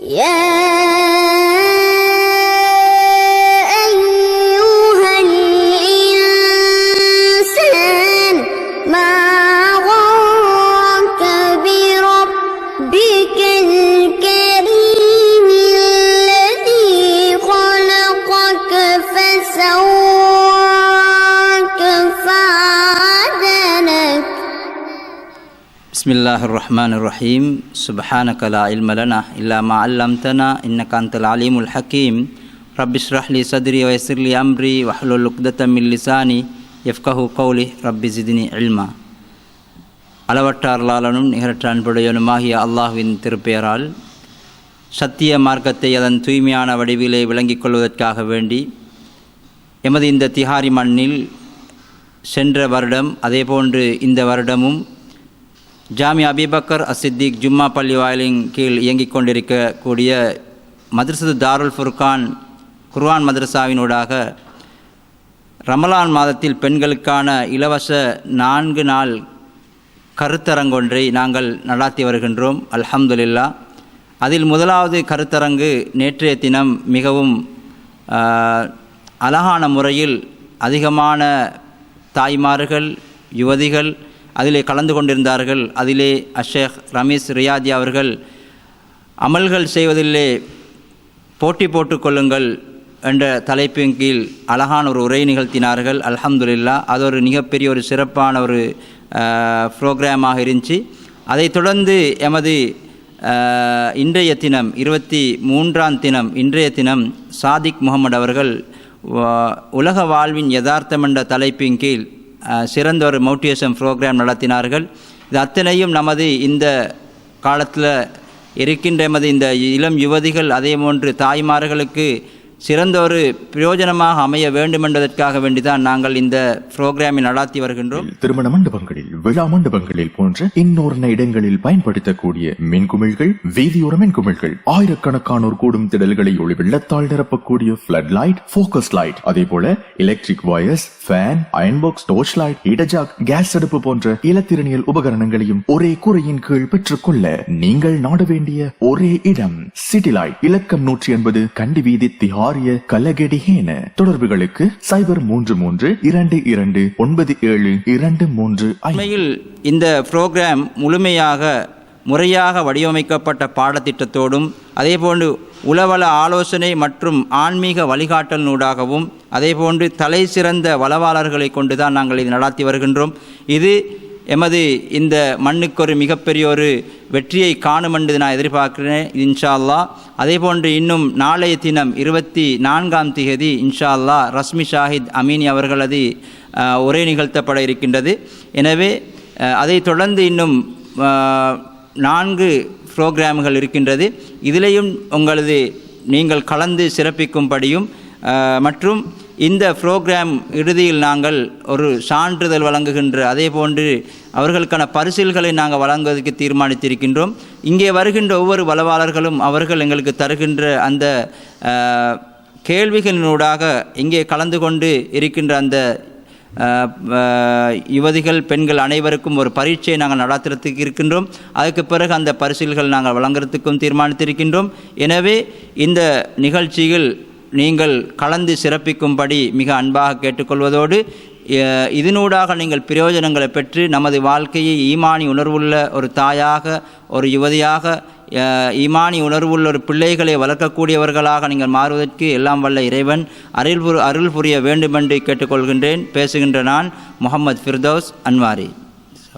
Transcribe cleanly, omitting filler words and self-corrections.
يا أيها الإنسان ما غرك بربك الكريم الذي خلقك فسواك فعدلك. بسم الله الرحمن الرحيم. سبحانك لا علم لنا إلا ما علمتنا إنك أنت العليم الحكيم. رب اشرح لي صدري ويسر لي أمري واحلل عقدة من لساني يفقهوا قولي رب زدني علما. அளவற்ற அருளாளனும் நிகரற்ற அன்புடையனுமாகிய அல்லாஹ்வின் திருப்பெயரால் சத்திய மார்க்கத்தை அதன் தூய்மையான வடிவிலே விளங்கிக் கொள்வதற்காக வேண்டி எமது இந்த திஹாரி மண்ணில் சென்ற வருடம் அதேபோன்று இந்த வருடமும் ஜாமியா அபீபக்கர் அசித்திக் ஜும்மா பள்ளி வாயிலின் கீழ் இயங்கிக் கொண்டிருக்கக்கூடிய மதரசத்து தாருல் ஃபுர்கான் குர்ஆன் மதரசாவினூடாக ரமலான் மாதத்தில் பெண்களுக்கான இலவச 4 நாள் கருத்தரங்கொன்றை நாங்கள் நடாத்தி வருகின்றோம். அல்ஹம்துலில்லாஹ். அதில் முதலாவது கருத்தரங்கு நேற்றைய தினம் மிகவும் அழகான முறையில் அதிகமான தாய்மார்கள் யுவதிகள் அதிலே கலந்து கொண்டிருந்தார்கள். அதிலே அஷேக் ரமீஸ் ரியாதி அவர்கள் அமல்கள் செய்வதிலே போட்டி போட்டுக்கொள்ளுங்கள் என்ற தலைப்பின் கீழ் அழகான ஒரு உரை நிகழ்த்தினார்கள். அல்ஹம்துலில்லாஹ். அது ஒரு மிகப்பெரிய ஒரு சிறப்பான ஒரு ப்ரோக்ராமாக இருந்துச்சு. அதைத் தொடர்ந்து எமது இன்றைய தினம் 23ஆம் தினம் இன்றைய தினம் சாதிக் முகமது அவர்கள் உலக வாழ்வின் யதார்த்தம் என்ற தலைப்பின் கீழ் சிறந்த ஒரு மோட்டிவேஷன் ப்ரோக்ராம் நடத்தினார்கள். இது அத்தனையும் நமது இந்த காலத்தில் இருக்கின்ற எமது இந்த இளம் யுவதிகள் அதே போன்று தாய்மார்களுக்கு சிறந்த ஒரு பிரயோஜனமாக அமைய வேண்டும் என்பதற்காக வேண்டிதான் நாங்கள் இந்த புரோகிராமை நடாத்தி வருகின்றோம். திருமண மண்டபங்களில் விழா மண்டபங்களில் போன்ற இன்னொரு இடங்களில் பயன்படுத்தக்கூடிய மின்குமிழ்கள், வீதியோர மின்குமிழ்கள், ஆயிரக்கணக்கானோர் கூடும் திடல்களை ஒளி வெள்ளத்தால் நிரப்பக்கூடிய பிளட் லைட், போக்கஸ் லைட், அதே போல electric wires, fan, iron box, torch light, இடஜாக், கேஸ் அடுப்பு போன்ற இலத்திரனியல் உபகரணங்களையும் ஒரே கூரையின் கீழ் பெற்றுக்கொள்ள நீங்கள் நாட வேண்டிய ஒரே இடம் சிட்டி லைட். இலக்கம் 180 கண்டி வீதி திஹார் கலகெடிஹேன. தொடர்புகளுக்கு 0332297235. உண்மையில் இந்த புரோகிராம் முறையாக வடிவமைக்கப்பட்ட பாடத்திட்டத்தோடும் அதேபோன்று உளவள ஆலோசனை மற்றும் ஆன்மீக வழிகாட்டலினூடாகவும் அதேபோன்று தலை சிறந்த வளவாளர்களை கொண்டுதான் நாங்கள் இது நடாத்தி வருகின்றோம். இது எமது இந்த மண்ணுக்கு ஒரு மிகப்பெரிய ஒரு வெற்றியை காணும் என்று நான் எதிர்பார்க்கிறேன் இன்ஷா அல்லாஹ். அதேபோன்று இன்னும் நாளைய தினம் 24ஆம் தேதி இன்ஷா அல்லாஹ் ரஸ்மி ஷாஹித் அமீனி அவர்களது உரை நிகழ்த்தப்பட இருக்கின்றது. எனவே அதை தொடர்ந்து இன்னும் 4 ப்ரோக்ராம்கள் இருக்கின்றது. இதிலேயும் நீங்கள் கலந்து சிறப்பிக்கும்படியும் மற்றும் இந்த ப்ரோக்ராம் இறுதியில் நாங்கள் ஒரு சான்றிதழ் வழங்குகின்ற அதே போன்று அவர்களுக்கான பரிசில்களை நாங்கள் வழங்குவதற்கு தீர்மானித்திருக்கின்றோம். இங்கே வருகின்ற ஒவ்வொரு வளவாளர்களும் அவர்கள் எங்களுக்கு தருகின்ற அந்த கேள்விகளினூடாக இங்கே கலந்து கொண்டு இருக்கின்ற அந்த யுவதிகள் பெண்கள் அனைவருக்கும் ஒரு பரீட்சையை நாங்கள் நடத்துறதுக்கு இருக்கின்றோம். அதுக்கு பிறகு அந்த பரிசில்கள் நாங்கள் வழங்குறதுக்கும் தீர்மானித்திருக்கின்றோம். எனவே இந்த நிகழ்ச்சியில் நீங்கள் கலந்து சிறப்பிக்கும்படி மிக அன்பாக கேட்டுக்கொள்வதோடு இதனூடாக நீங்கள் பிரயோஜனங்களை பெற்று நமது வாழ்க்கையை ஈமானி உணர்வுள்ள ஒரு தாயாக, ஒரு யுவதியாக, ஈமானி உணர்வுள்ள ஒரு பிள்ளைகளை வளர்க்கக்கூடியவர்களாக நீங்கள் மாறுவதற்கு எல்லாம் வல்ல இறைவன் அருள் புரிய வேண்டுமென்று கேட்டுக்கொள்கின்றேன். பேசுகின்ற நான் முகமது ஃபிர்தௌஸ் அன்வாரி.